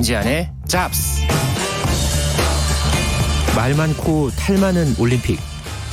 김지한의 잡스. 말 많고 탈 많은 올림픽.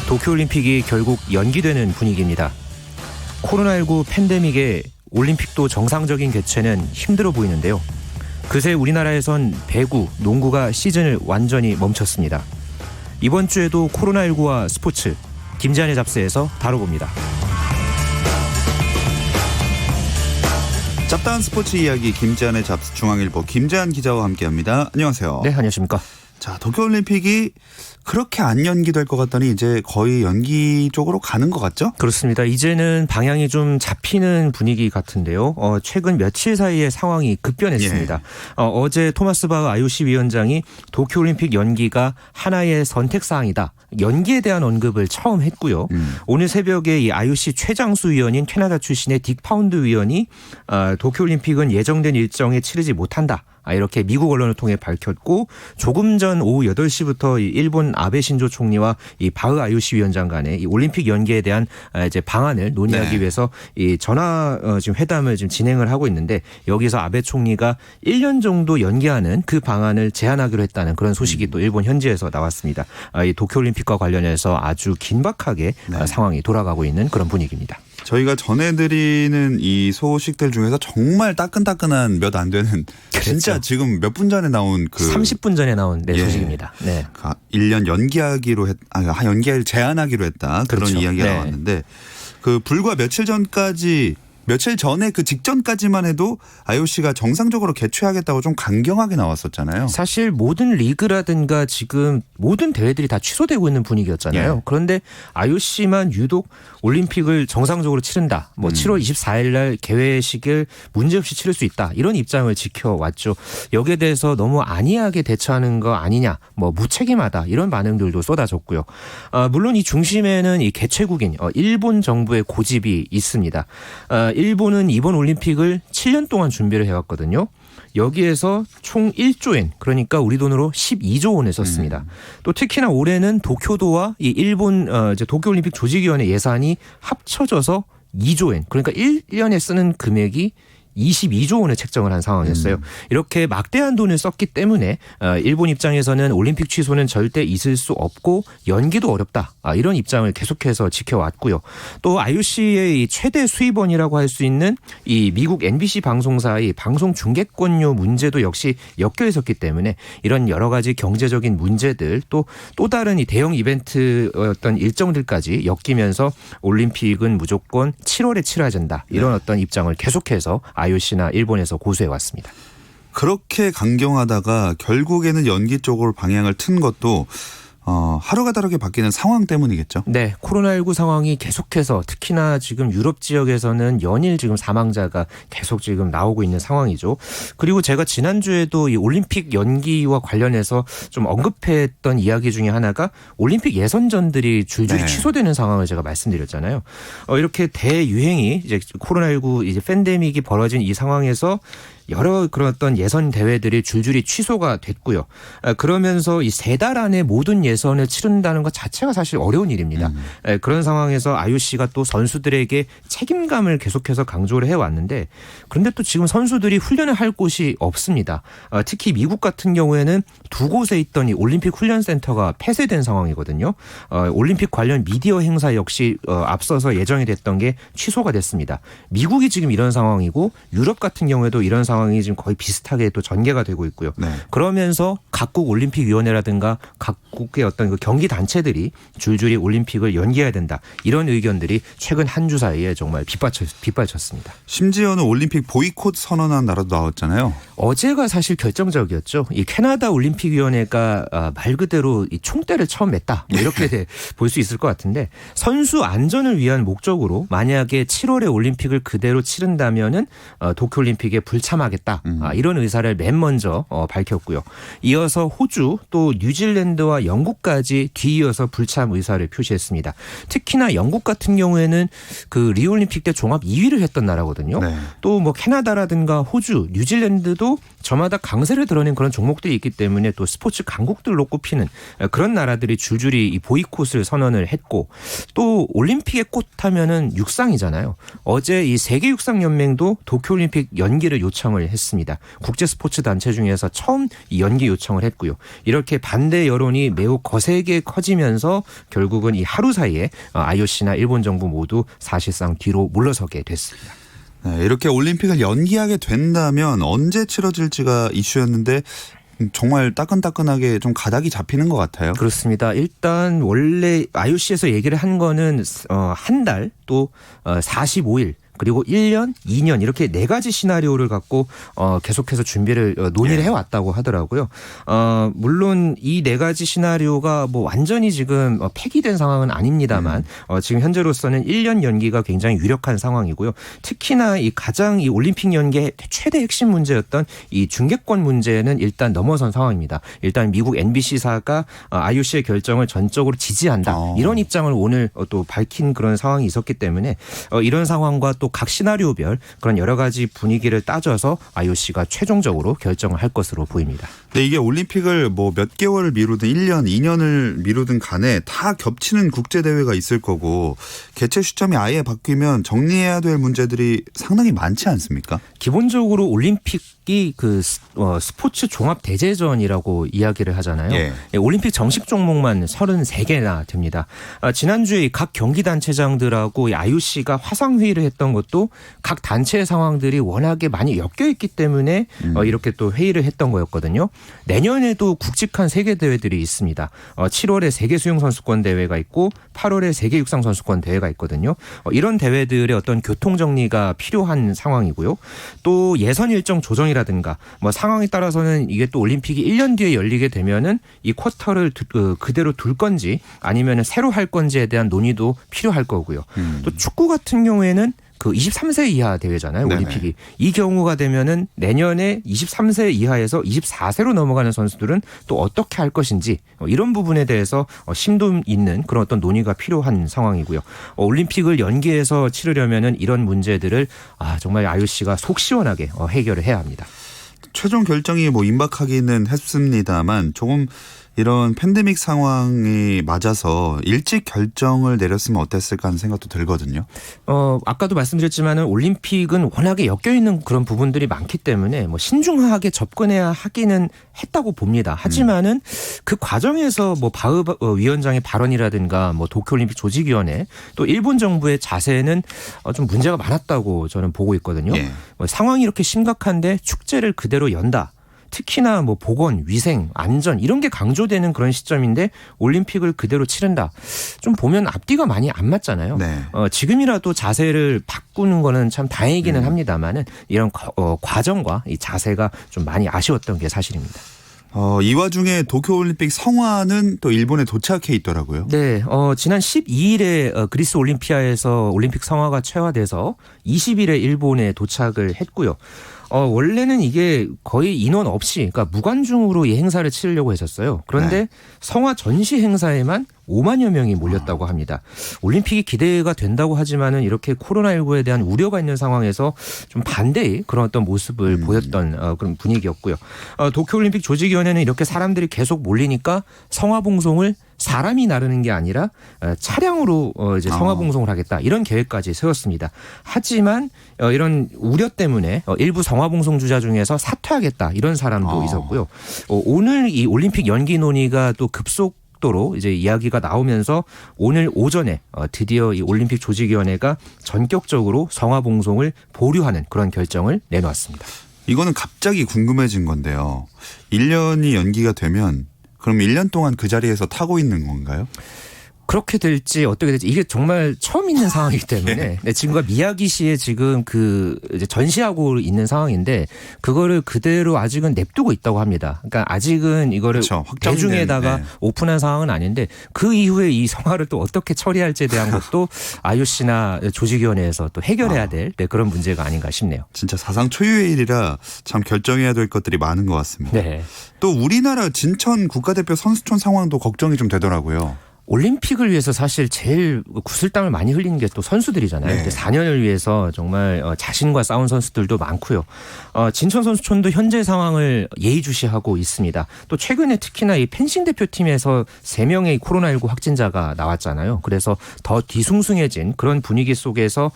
도쿄올림픽이 결국 연기되는 분위기입니다. 코로나19 팬데믹에 올림픽도 정상적인 개최는 힘들어 보이는데요. 그새 우리나라에선 배구, 농구가 시즌을 완전히 멈췄습니다. 이번 주에도 코로나19와 스포츠, 김지한의 잡스에서 다뤄봅니다. 잡다한 스포츠 이야기 김지한의 잡스 중앙일보 김지한 기자와 함께합니다. 안녕하세요. 네, 안녕하십니까. 자, 도쿄올림픽이 그렇게 안 연기될 것 같더니 이제 거의 연기 쪽으로 가는 것 같죠? 그렇습니다. 이제는 방향이 좀 잡히는 분위기 같은데요. 최근 며칠 사이에 상황이 급변했습니다. 어제 토마스 바흐 IOC 위원장이 도쿄올림픽 연기가 하나의 선택사항이다. 연기에 대한 언급을 처음 했고요. 오늘 새벽에 이 IOC 최장수 위원인 캐나다 출신의 딕 파운드 위원이 도쿄올림픽은 예정된 일정에 치르지 못한다. 이렇게 미국 언론을 통해 밝혔고, 조금 전 오후 8시부터 일본 아베 신조 총리와 이 바흐 IOC 위원장 간의 이 올림픽 연기에 대한 이제 방안을 논의하기 위해서 이 전화 지금 회담을 지금 진행을 하고 있는데, 여기서 아베 총리가 1년 정도 연기하는 그 방안을 제안하기로 했다는 그런 소식이 또 일본 현지에서 나왔습니다. 이 도쿄올림픽과 관련해서 아주 긴박하게 상황이 돌아가고 있는 그런 분위기입니다. 저희가 전해드리는 이 소식들 중에서 정말 따끈따끈한 몇 안 되는 진짜 지금 몇 분 전에 나온 30분 전에 나온 소식입니다. 네. 1년 연기하기로 연기를 제한하기로 했다. 그런 그렇죠. 이야기가 나왔는데 불과 며칠 전에 그 직전까지만 해도 IOC가 정상적으로 개최하겠다고 좀 강경하게 나왔었잖아요. 사실 모든 리그라든가 지금 모든 대회들이 다 취소되고 있는 분위기였잖아요. 그런데 IOC만 유독 올림픽을 정상적으로 치른다. 7월 24일 날 개회식을 문제없이 치를 수 있다. 이런 입장을 지켜왔죠. 여기에 대해서 너무 안이하게 대처하는 거 아니냐. 무책임하다. 이런 반응들도 쏟아졌고요. 물론 이 중심에는 이 개최국인 일본 정부의 고집이 있습니다. 일본은 이번 올림픽을 7년 동안 준비를 해왔거든요. 여기에서 총 1조 엔, 그러니까 우리 돈으로 12조 원을 썼습니다. 또 특히나 올해는 도쿄도와 이 일본 이제 도쿄올림픽 조직위원회 예산이 합쳐져서 2조 엔, 그러니까 1년에 쓰는 금액이 22조 원을 책정을 한 상황이었어요. 이렇게 막대한 돈을 썼기 때문에 일본 입장에서는 올림픽 취소는 절대 있을 수 없고 연기도 어렵다. 이런 입장을 계속해서 지켜왔고요. 또 IOC의 이 최대 수입원이라고 할 수 있는 이 미국 MBC 방송사의 방송 중계권료 문제도 역시 엮여 있었기 때문에 이런 여러 가지 경제적인 문제들 또 다른 이 대형 이벤트 어떤 일정들까지 엮이면서 올림픽은 무조건 7월에 치러야 된다. 이런 어떤 입장을 계속해서 IOC나 일본에서 고수해 왔습니다. 그렇게 강경하다가 결국에는 연기 쪽으로 방향을 튼 것도 하루가 다르게 바뀌는 상황 때문이겠죠. 네, 코로나19 상황이 계속해서 특히나 지금 유럽 지역에서는 연일 지금 사망자가 계속 지금 나오고 있는 상황이죠. 그리고 제가 지난주에도 이 올림픽 연기와 관련해서 좀 언급했던 이야기 중에 하나가 올림픽 예선전들이 줄줄이 취소되는 상황을 제가 말씀드렸잖아요. 이렇게 대유행이 이제 코로나19 이제 팬데믹이 벌어진 이 상황에서 여러 그런 어떤 예선 대회들이 줄줄이 취소가 됐고요. 그러면서 이 3달 안에 모든 예선을 치른다는 것 자체가 사실 어려운 일입니다. 그런 상황에서 IOC가 또 선수들에게 책임감을 계속해서 강조를 해왔는데, 그런데 또 지금 선수들이 훈련을 할 곳이 없습니다. 특히 미국 같은 경우에는 2곳에 있던 이 올림픽 훈련센터가 폐쇄된 상황이거든요. 올림픽 관련 미디어 행사 역시 앞서서 예정이 됐던 게 취소가 됐습니다. 미국이 지금 이런 상황이고 유럽 같은 경우에도 이런 상황이 지금 거의 비슷하게 또 전개가 되고 있고요. 그러면서 각국 올림픽위원회라든가 각국의 어떤 그 경기 단체들이 줄줄이 올림픽을 연기해야 된다. 이런 의견들이 최근 한 주 사이에 정말 빗발쳤습니다. 심지어는 올림픽 보이콧 선언한 나라도 나왔잖아요. 어제가 사실 결정적이었죠. 이 캐나다 올림픽위원회가 말 그대로 이 총대를 처음 맸다. 이렇게 볼 수 있을 것 같은데, 선수 안전을 위한 목적으로 만약에 7월에 올림픽을 그대로 치른다면은 도쿄올림픽에 불참하겠다. 이런 의사를 맨 먼저 밝혔고요. 이어서 호주 또 뉴질랜드와 영국까지 뒤이어서 불참 의사를 표시했습니다. 특히나 영국 같은 경우에는 그 리오올림픽 때 종합 2위를 했던 나라거든요. 또 캐나다라든가 호주, 뉴질랜드도 저마다 강세를 드러낸 그런 종목들이 있기 때문에 또 스포츠 강국들로 꼽히는 그런 나라들이 줄줄이 이 보이콧을 선언을 했고, 또 올림픽의 꽃 하면은 육상이잖아요. 어제 이 세계 육상 연맹도 도쿄올림픽 연기를 요청을 결정을 했습니다. 국제 스포츠 단체 중에서 처음 이 연기 요청을 했고요. 이렇게 반대 여론이 매우 거세게 커지면서 결국은 이 하루 사이에 IOC나 일본 정부 모두 사실상 뒤로 물러서게 됐습니다. 네, 이렇게 올림픽을 연기하게 된다면 언제 치러질지가 이슈였는데 정말 따끈따끈하게 좀 가닥이 잡히는 것 같아요. 그렇습니다. 일단 원래 IOC에서 얘기를 한 거는 한 달 또 45일 그리고 1년, 2년 이렇게 4가지 시나리오를 갖고 계속해서 준비를 논의를 해왔다고 하더라고요. 물론 이 4가지 시나리오가 뭐 완전히 지금 폐기된 상황은 아닙니다만 지금 현재로서는 1년 연기가 굉장히 유력한 상황이고요. 특히나 이 가장 이 올림픽 연기의 최대 핵심 문제였던 이 중계권 문제는 일단 넘어선 상황입니다. 일단 미국 NBC사가 IOC의 결정을 전적으로 지지한다. 이런 입장을 오늘 또 밝힌 그런 상황이 있었기 때문에 이런 상황과 또 각 시나리오별 그런 여러 가지 분위기를 따져서 IOC가 최종적으로 결정을 할 것으로 보입니다. 근데 이게 올림픽을 뭐 몇 개월을 미루든 1년, 2년을 미루든 간에 다 겹치는 국제대회가 있을 거고 개최 시점이 아예 바뀌면 정리해야 될 문제들이 상당히 많지 않습니까? 기본적으로 올림픽이 그 스포츠 종합 대제전이라고 이야기를 하잖아요. 예, 올림픽 정식 종목만 33개나 됩니다. 지난주에 각 경기 단체장들하고 IOC가 화상 회의를 했던 것도 각 단체의 상황들이 워낙에 많이 엮여 있기 때문에 이렇게 또 회의를 했던 거였거든요. 내년에도 굵직한 세계 대회들이 있습니다. 7월에 세계 수영 선수권 대회가 있고 8월에 세계 육상 선수권 대회가 있거든요. 이런 대회들의 어떤 교통 정리가 필요한 상황이고요. 또 예선 일정 조정이라든가 뭐 상황에 따라서는 이게 또 올림픽이 1년 뒤에 열리게 되면은 이 쿼터를 그대로 둘 건지 아니면 새로 할 건지에 대한 논의도 필요할 거고요. 또 축구 같은 경우에는 그 23세 이하 대회잖아요. 올림픽이. 네네. 이 경우가 되면은 내년에 23세 이하에서 24세로 넘어가는 선수들은 또 어떻게 할 것인지 이런 부분에 대해서 심도 있는 그런 어떤 논의가 필요한 상황이고요. 올림픽을 연기해서 치르려면은 이런 문제들을 정말 IOC가 속 시원하게 해결을 해야 합니다. 최종 결정이 뭐 임박하기는 했습니다만 조금 이런 팬데믹 상황이 맞아서 일찍 결정을 내렸으면 어땠을까 하는 생각도 들거든요. 아까도 말씀드렸지만은 올림픽은 워낙에 엮여 있는 그런 부분들이 많기 때문에 뭐 신중하게 접근해야 하기는 했다고 봅니다. 하지만은 그 과정에서 뭐 바흐 위원장의 발언이라든가 뭐 도쿄올림픽 조직위원회 또 일본 정부의 자세는 좀 문제가 많았다고 저는 보고 있거든요. 뭐 상황이 이렇게 심각한데 축제를 그대로 연다. 특히나 뭐 보건, 위생, 안전 이런 게 강조되는 그런 시점인데 올림픽을 그대로 치른다. 좀 보면 앞뒤가 많이 안 맞잖아요. 네. 지금이라도 자세를 바꾸는 거는 참 다행이기는 합니다만은 이런 과정과 이 자세가 좀 많이 아쉬웠던 게 사실입니다. 이 와중에 도쿄올림픽 성화는 또 일본에 도착해 있더라고요. 네, 지난 12일에 그리스 올림피아에서 올림픽 성화가 채화돼서 20일에 일본에 도착을 했고요. 원래는 이게 거의 인원 없이 그러니까 무관중으로 이 행사를 치르려고 했었어요. 그런데 성화 전시 행사에만 5만여 명이 몰렸다고 합니다. 올림픽이 기대가 된다고 하지만은 이렇게 코로나19에 대한 우려가 있는 상황에서 좀 반대의 그런 어떤 모습을 보였던 그런 분위기였고요. 도쿄올림픽 조직위원회는 이렇게 사람들이 계속 몰리니까 성화봉송을 사람이 나르는 게 아니라 차량으로 이제 성화봉송을 하겠다 이런 계획까지 세웠습니다. 하지만 이런 우려 때문에 일부 성화봉송 주자 중에서 사퇴하겠다 이런 사람도 있었고요. 오늘 이 올림픽 연기 논의가 또 급속도로 이제 이야기가 나오면서 오늘 오전에 드디어 이 올림픽 조직위원회가 전격적으로 성화봉송을 보류하는 그런 결정을 내놓았습니다. 이거는 갑자기 궁금해진 건데요. 1년이 연기가 되면 그럼 1년 동안 그 자리에서 타고 있는 건가요? 그렇게 될지 어떻게 될지 이게 정말 처음 있는 상황이기 때문에 네, 지금과 미야기시에 지금 그 이제 전시하고 있는 상황인데 그거를 그대로 아직은 냅두고 있다고 합니다. 그러니까 아직은 이거를 그렇죠. 대중에다가 오픈한 상황은 아닌데 그 이후에 이 성화를 또 어떻게 처리할지에 대한 것도 IOC나 조직위원회에서 또 해결해야 될 그런 문제가 아닌가 싶네요. 진짜 사상 초유의 일이라 참 결정해야 될 것들이 많은 것 같습니다. 네. 또 우리나라 진천 국가대표 선수촌 상황도 걱정이 좀 되더라고요. 올림픽을 위해서 사실 제일 구슬땀을 많이 흘리는 게 또 선수들이잖아요. 네. 4년을 위해서 정말 자신과 싸운 선수들도 많고요. 진천선수촌도 현재 상황을 예의주시하고 있습니다. 또 최근에 특히나 이 펜싱 대표팀에서 3명의 코로나19 확진자가 나왔잖아요. 그래서 더 뒤숭숭해진 그런 분위기 속에서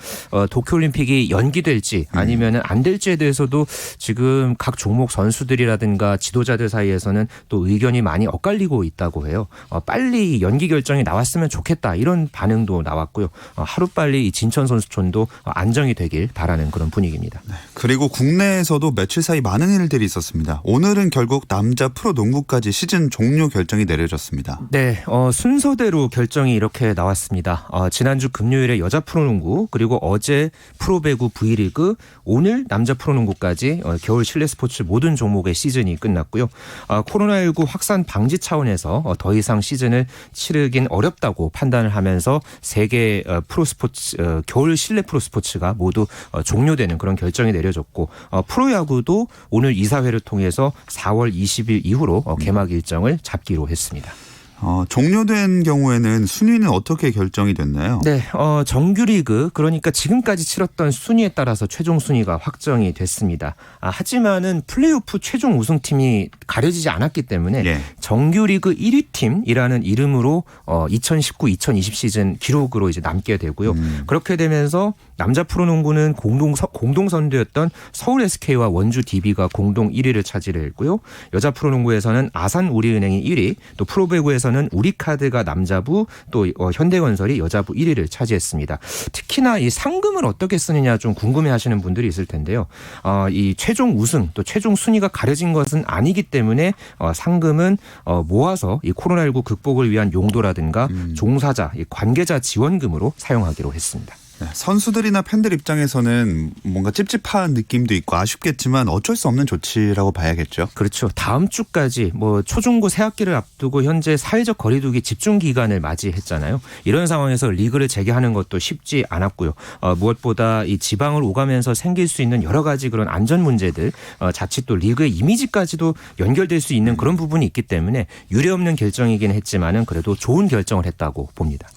도쿄올림픽이 연기될지 아니면 안 될지에 대해서도 지금 각 종목 선수들이라든가 지도자들 사이에서는 또 의견이 많이 엇갈리고 있다고 해요. 빨리 연기 결정이 나왔으면 좋겠다 이런 반응도 나왔고요. 하루빨리 이 진천선수촌도 안정이 되길 바라는 그런 분위기입니다. 네. 그리고 국내에서도 며칠 사이 많은 일들이 있었습니다. 오늘은 결국 남자 프로농구까지 시즌 종료 결정이 내려졌습니다. 네, 순서대로 결정이 이렇게 나왔습니다. 지난주 금요일에 여자 프로농구 그리고 어제 프로배구 V리그 오늘 남자 프로농구까지 겨울 실내 스포츠 모든 종목의 시즌이 끝났고요. 코로나19 확산 방지 차원에서 더 이상 시즌을 치르긴 어렵다고 판단을 하면서 세계 프로스포츠 겨울 실내 프로스포츠가 모두 종료되는 그런 결정이 내려졌고 프로야구도 오늘 이사회를 통해서 4월 20일 이후로 개막 일정을 잡기로 했습니다. 종료된 경우에는 순위는 어떻게 결정이 됐나요? 네, 정규리그 그러니까 지금까지 치렀던 순위에 따라서 최종 순위가 확정이 됐습니다. 하지만은 플레이오프 최종 우승팀이 가려지지 않았기 때문에 예. 정규리그 1위 팀이라는 이름으로 2019-2020 시즌 기록으로 이제 남게 되고요. 그렇게 되면서 남자 프로농구는 공동 선두였던 서울 SK와 원주 DB가 공동 1위를 차지했고요. 여자 프로농구에서는 아산 우리은행이 1위, 또 프로배구에서는 우리카드가 남자부, 또 현대건설이 여자부 1위를 차지했습니다. 특히나 이 상금을 어떻게 쓰느냐 좀 궁금해하시는 분들이 있을 텐데요. 이 최종 우승 또 최종 순위가 가려진 것은 아니기 때문에 상금은 모아서 이 코로나19 극복을 위한 용도라든가 종사자, 관계자 지원금으로 사용하기로 했습니다. 네, 선수들이나 팬들 입장에서는 뭔가 찝찝한 느낌도 있고 아쉽겠지만 어쩔 수 없는 조치라고 봐야겠죠. 그렇죠. 다음 주까지 초중고 새 학기를 앞두고 현재 사회적 거리두기 집중 기간을 맞이했잖아요. 이런 상황에서 리그를 재개하는 것도 쉽지 않았고요. 무엇보다 이 지방을 오가면서 생길 수 있는 여러 가지 그런 안전 문제들, 자칫 또 리그의 이미지까지도 연결될 수 있는 그런 부분이 있기 때문에 유례없는 결정이긴 했지만은 그래도 좋은 결정을 했다고 봅니다.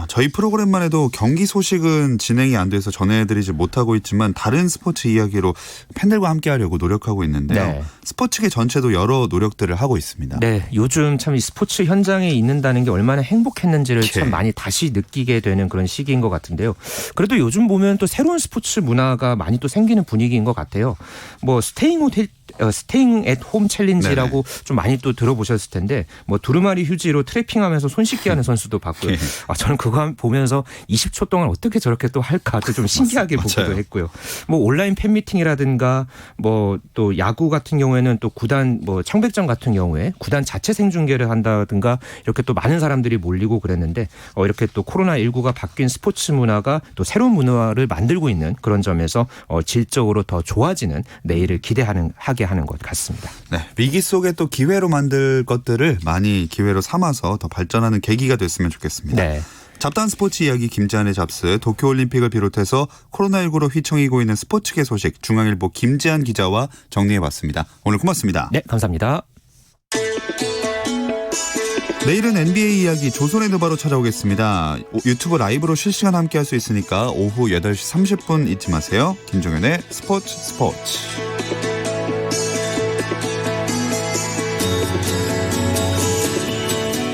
저희 프로그램만 해도 경기 소식은 진행이 안 돼서 전해드리지 못하고 있지만 다른 스포츠 이야기로 팬들과 함께하려고 노력하고 있는데요. 네. 스포츠계 전체도 여러 노력들을 하고 있습니다. 네, 요즘 참 이 스포츠 현장에 있는다는 게 얼마나 행복했는지를 참 많이 다시 느끼게 되는 그런 시기인 것 같은데요. 그래도 요즘 보면 또 새로운 스포츠 문화가 많이 또 생기는 분위기인 것 같아요. 스테잉 앳 홈 챌린지라고 좀 많이 또 들어보셨을 텐데 두루마리 휴지로 트래핑하면서 손 씻기 하는 선수도 봤고요. 저는 그거 보면서 20초 동안 어떻게 저렇게 또 할까 좀 신기하게 보기도 했고요. 온라인 팬미팅이라든가 또 야구 같은 경우에는 또 구단 청백전 같은 경우에 구단 자체 생중계를 한다든가 이렇게 또 많은 사람들이 몰리고 그랬는데 이렇게 또 코로나19가 바뀐 스포츠 문화가 또 새로운 문화를 만들고 있는 그런 점에서 질적으로 더 좋아지는 내일을 하게 하는 것 같습니다. 네, 위기 속에 또 기회로 만들 것들을 많이 기회로 삼아서 더 발전하는 계기가 됐으면 좋겠습니다. 네. 잡다한 스포츠 이야기 김지한의 잡스, 도쿄올림픽을 비롯해서 코로나19로 휘청이고 있는 스포츠계 소식 중앙일보 김지한 기자와 정리해봤습니다. 오늘 고맙습니다. 네, 감사합니다. 내일은 NBA 이야기 조선의 누바로 찾아오겠습니다. 유튜브 라이브로 실시간 함께할 수 있으니까 오후 8시 30분 잊지 마세요. 김종현의 스포츠.